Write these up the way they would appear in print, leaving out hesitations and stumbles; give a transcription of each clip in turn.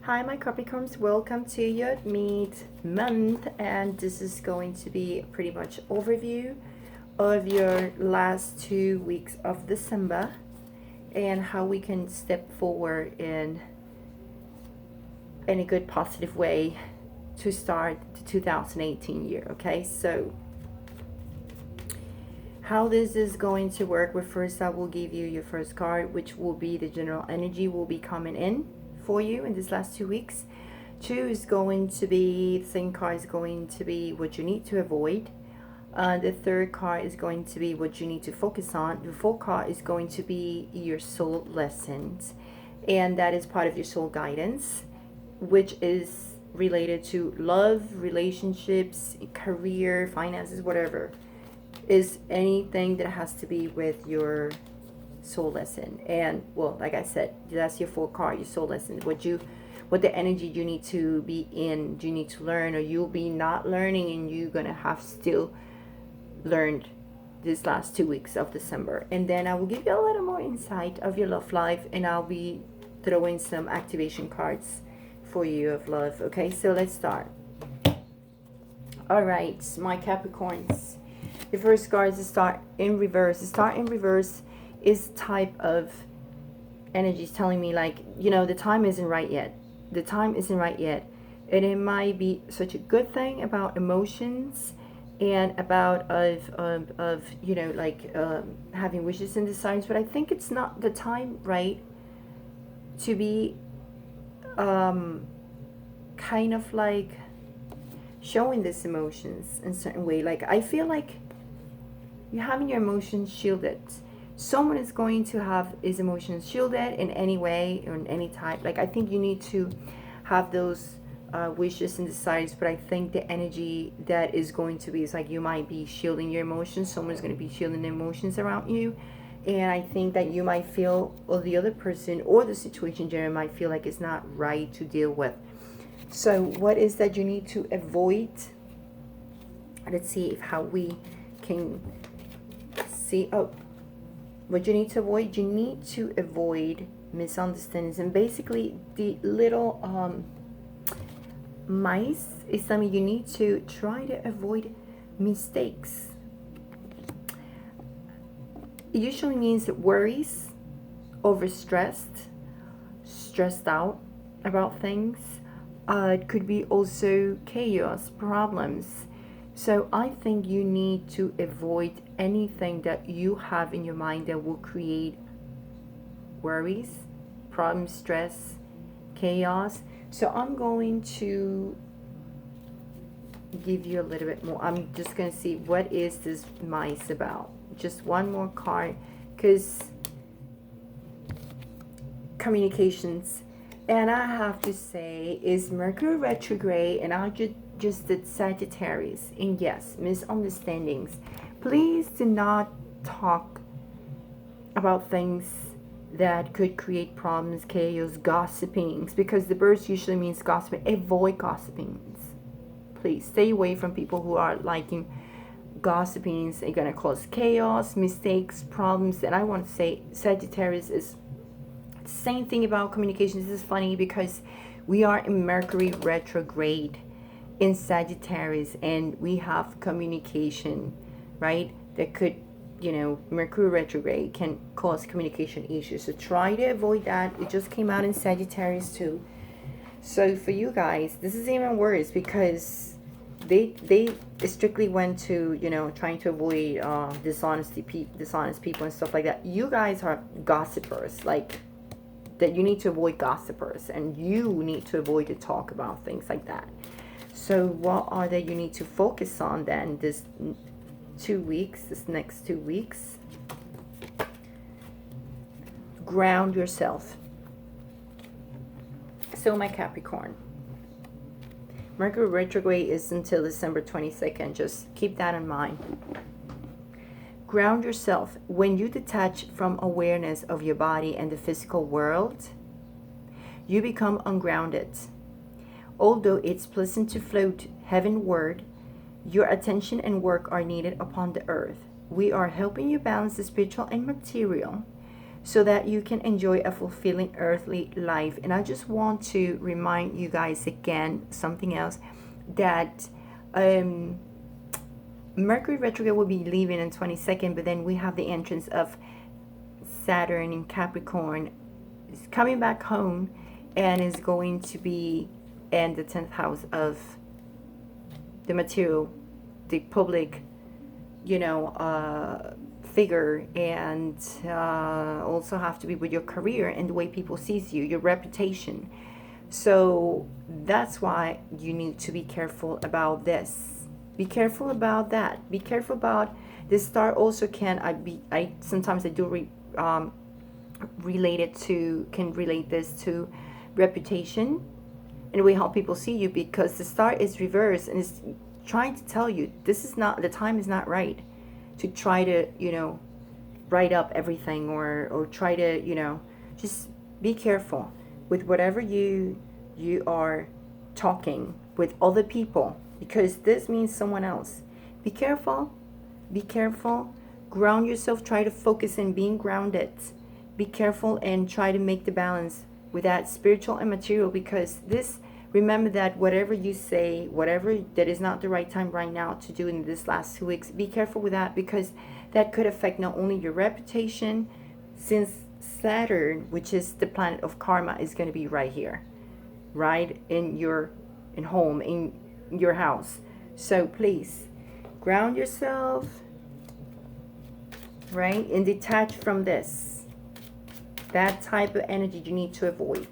Hi, my Capricorns. Welcome to your mid-month, and this is going to be pretty much overview of your last 2 weeks of December and how we can step forward in a good positive way to start the 2018 year. Okay, so how this is going to work, with first I will give you your first card, which will be the general energy will be coming in for you in this last 2 weeks. Two is going to be, the second card is going to be what you need to avoid. The third card is going to be what you need to focus on. The fourth card is going to be your soul lessons, and that is part of your soul guidance, which is related to love, relationships, career, finances, whatever. Is anything that has to be with your soul lesson. And well, like I said, that's your fourth card, your soul lesson. What the energy you need to be in, you need to learn, or you'll be not learning and you're gonna have still learned this last 2 weeks of December. And then I will give you a little more insight of your love life, and I'll be throwing some activation cards for you of love. Okay, so let's start. All right, my Capricorns. The first card is start in reverse. The start in reverse is type of energy is telling me, like, the time isn't right yet. The time isn't right yet. And it might be such a good thing about emotions and about having wishes and desires, but I think it's not the time right to be kind of like showing these emotions in a certain way. Like, I feel like you're having your emotions shielded. Someone is going to have his emotions shielded in any way or in any type. Like, I think you need to have those wishes and desires, but I think the energy that is going to be is like you might be shielding your emotions. Someone's going to be shielding the emotions around you, and I think that you might feel, or the other person or the situation generally might feel like it's not right to deal with. So what is that you need to avoid? Let's see if how we can see. What you need to avoid, you need to avoid misunderstandings. And basically the little mice is something you need to try to avoid mistakes. It usually means worries, overstressed, stressed out about things. It could be also chaos, problems. So I think you need to avoid anything that you have in your mind that will create worries, problems, stress, chaos. So I'm going to give you a little bit more. I'm just going to see what is this mice about. Just one more card, because communications. And I have to say, is Mercury retrograde, and I just did Sagittarius. And yes, misunderstandings. Please do not talk about things that could create problems, chaos, gossipings, because the birds usually means gossiping. Avoid gossipings. Please stay away from people who are liking gossipings. They're going to cause chaos, mistakes, problems. And I want to say Sagittarius is the same thing about communication. This is funny because we are in Mercury retrograde in Sagittarius, and we have communication, right? That could, Mercury retrograde can cause communication issues. So try to avoid that. It just came out in Sagittarius too. So for you guys, this is even worse, because they strictly went to, trying to avoid dishonest people and stuff like that. You guys are gossipers, like that. You need to avoid gossipers, and you need to avoid to talk about things like that. So what are they you need to focus on then this 2 weeks, this next 2 weeks? Ground yourself. So my Capricorn, Mercury retrograde is until December 22nd. Just keep that in mind. Ground yourself. When you detach from awareness of your body and the physical world, you become ungrounded. Although it's pleasant to float heavenward, your attention and work are needed upon the earth. We are helping you balance the spiritual and material so that you can enjoy a fulfilling earthly life. And I just want to remind you guys again something else, that Mercury retrograde will be leaving on 22nd, but then we have the entrance of Saturn in Capricorn. It's coming back home and is going to be in the 10th house of the material, the public, figure, and also have to be with your career and the way people sees you, your reputation. So that's why you need to be careful about this. Be careful about that. Be careful about this star. Also can sometimes I do relate this to reputation and the way how people see you, because the star is reversed and is trying to tell you this is not, the time is not right to try to write up everything, or try to just be careful with whatever you are talking with other people, because this means someone else. Be careful. Be careful. Ground yourself. Try to focus in being grounded. Be careful and try to make the balance with that spiritual and material, because this, remember that whatever you say, whatever that is not the right time right now to do in this last 2 weeks, be careful with that, because that could affect not only your reputation, since Saturn, which is the planet of karma, is going to be right here, right in your home, in your house. So please ground yourself, right, and detach from this. That type of energy you need to avoid.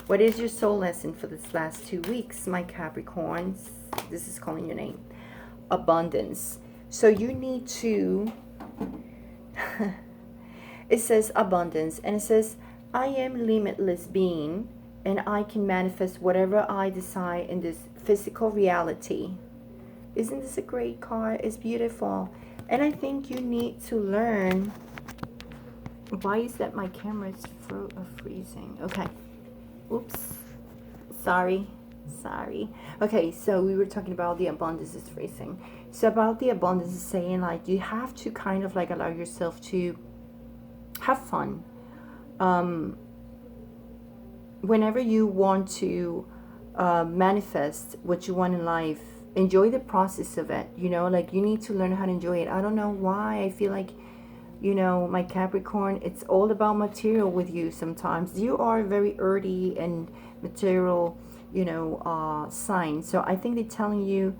What is your soul lesson for this last 2 weeks, my Capricorns? This is calling your name. Abundance. So you need to, it says abundance, and it says, I am limitless being, and I can manifest whatever I desire in this physical reality. Isn't this a great card? It's beautiful. And I think you need to learn. Why is that my camera is freezing? Okay. Oops. Sorry. Okay, so we were talking about the abundance is freezing. So about the abundance is saying, like, you have to kind of like allow yourself to have fun. Whenever you want to manifest what you want in life, enjoy the process of it. Like, you need to learn how to enjoy it. I don't know why I feel like, my Capricorn, it's all about material with you sometimes. You are very earthy and material, sign. So I think they're telling you,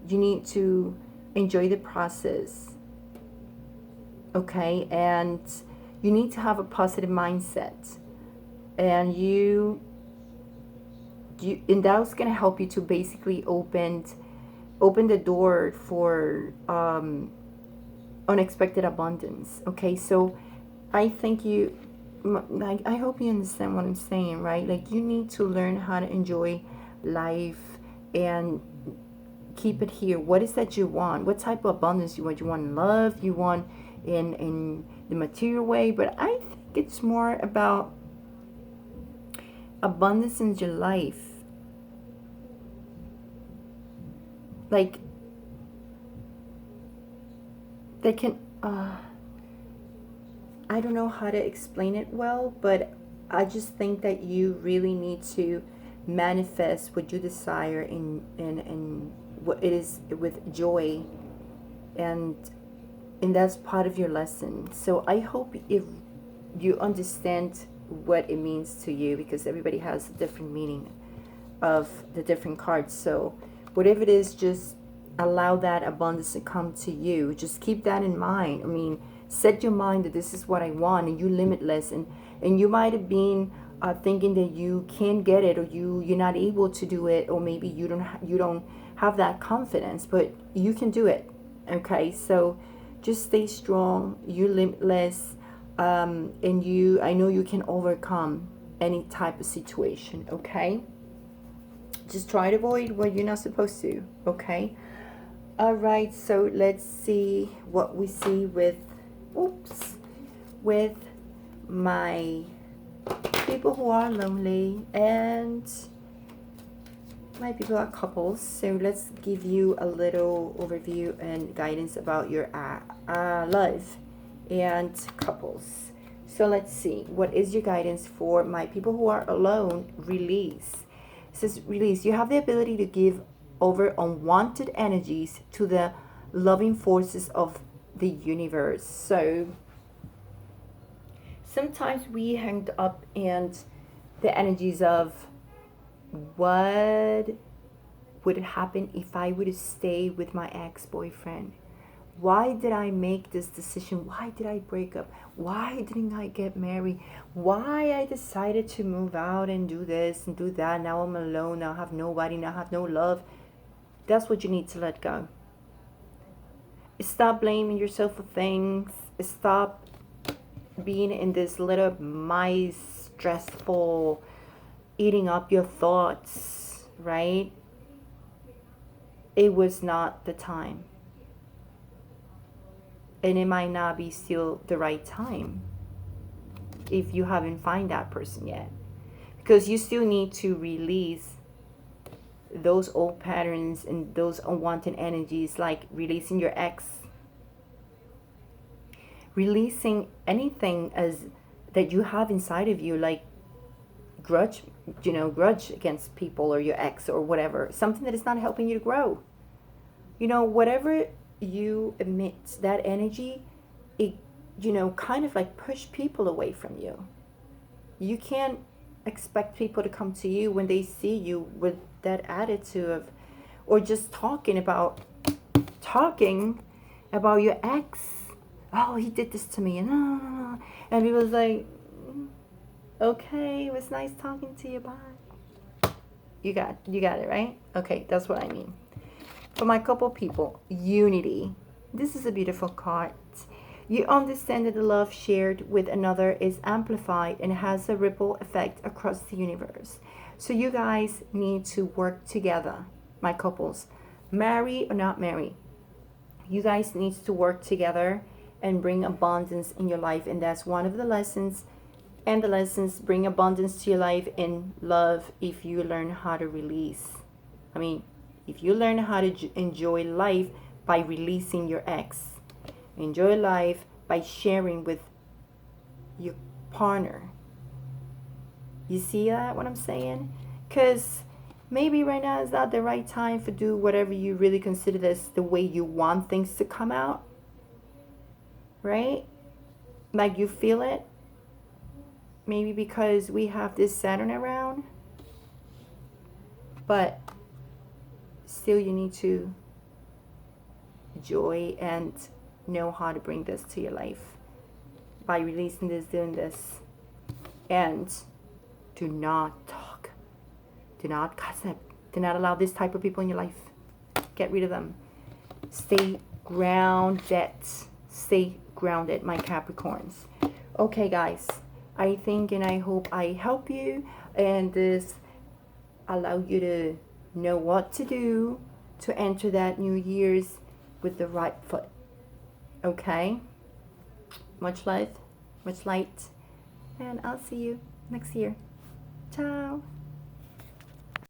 you need to enjoy the process. Okay? And you need to have a positive mindset. And and that's going to help you to basically open the door for unexpected abundance. Okay, so I think I hope you understand what I'm saying, right? Like, you need to learn how to enjoy life and keep it here. What is that you want? What type of abundance you want? You want love? You want in the material way? But I think it's more about abundance in your life. Like, they can, I don't know how to explain it well, but I just think that you really need to manifest what you desire in what it is with joy, and that's part of your lesson. So I hope if you understand what it means to you, because everybody has a different meaning of the different cards. So whatever it is, just allow that abundance to come to you. Just keep that in mind. I mean, set your mind that this is what I want, and you're limitless, and you might have been thinking that you can't get it, or you're not able to do it, or maybe you don't have that confidence, but you can do it. Okay, so just stay strong. You're limitless, and I know you can overcome any type of situation. Okay, just try to avoid what you're not supposed to. Okay. All right, so let's see what we see with my people who are lonely and my people are couples. So let's give you a little overview and guidance about your love and couples. So let's see. What is your guidance for my people who are alone? Release. It says release. You have the ability to give over unwanted energies to the loving forces of the universe. So sometimes we hang up and the energies of what would happen if I would stay with my ex-boyfriend. Why did I make this decision? Why did I break up? Why didn't I get married? Why I decided to move out and do this and do that? Now I'm alone. Now I have nobody. Now I have no love. That's what you need to let go. Stop blaming yourself for things. Stop being in this little mice, stressful, eating up your thoughts, right? It was not the time. And it might not be still the right time if you haven't found that person yet. Because you still need to release those old patterns and those unwanted energies, like releasing your ex. Releasing anything as that you have inside of you, like grudge against people or your ex or whatever. Something that is not helping you to grow. Whatever you emit, that energy, it kind of like push people away from you. You can't expect people to come to you when they see you with that attitude of, or just talking about your ex. Oh, he did this to me, and people's like, okay, it was nice talking to you, bye. You got it, right? Okay, that's what I mean. For my couple people, unity. This is a beautiful card. You understand that the love shared with another is amplified and has a ripple effect across the universe. So you guys need to work together, my couples. Marry or not marry. You guys need to work together and bring abundance in your life. And that's one of the lessons. And the lessons bring abundance to your life in love if you learn how to release. If you learn how to enjoy life by releasing your ex. Enjoy life by sharing with your partner. You see that, what I'm saying? Because maybe right now is not the right time for do whatever you really consider this the way you want things to come out. Right? Like you feel it. Maybe because we have this Saturn around. But still you need to enjoy and know how to bring this to your life by releasing this, doing this. And do not talk, do not gossip, do not allow this type of people in your life. Get rid of them. Stay grounded, my Capricorns. Okay guys, I think and I hope I help you and this allow you to know what to do to enter that New Year's with the right foot. Okay? Much love, much light, and I'll see you next year. Ciao.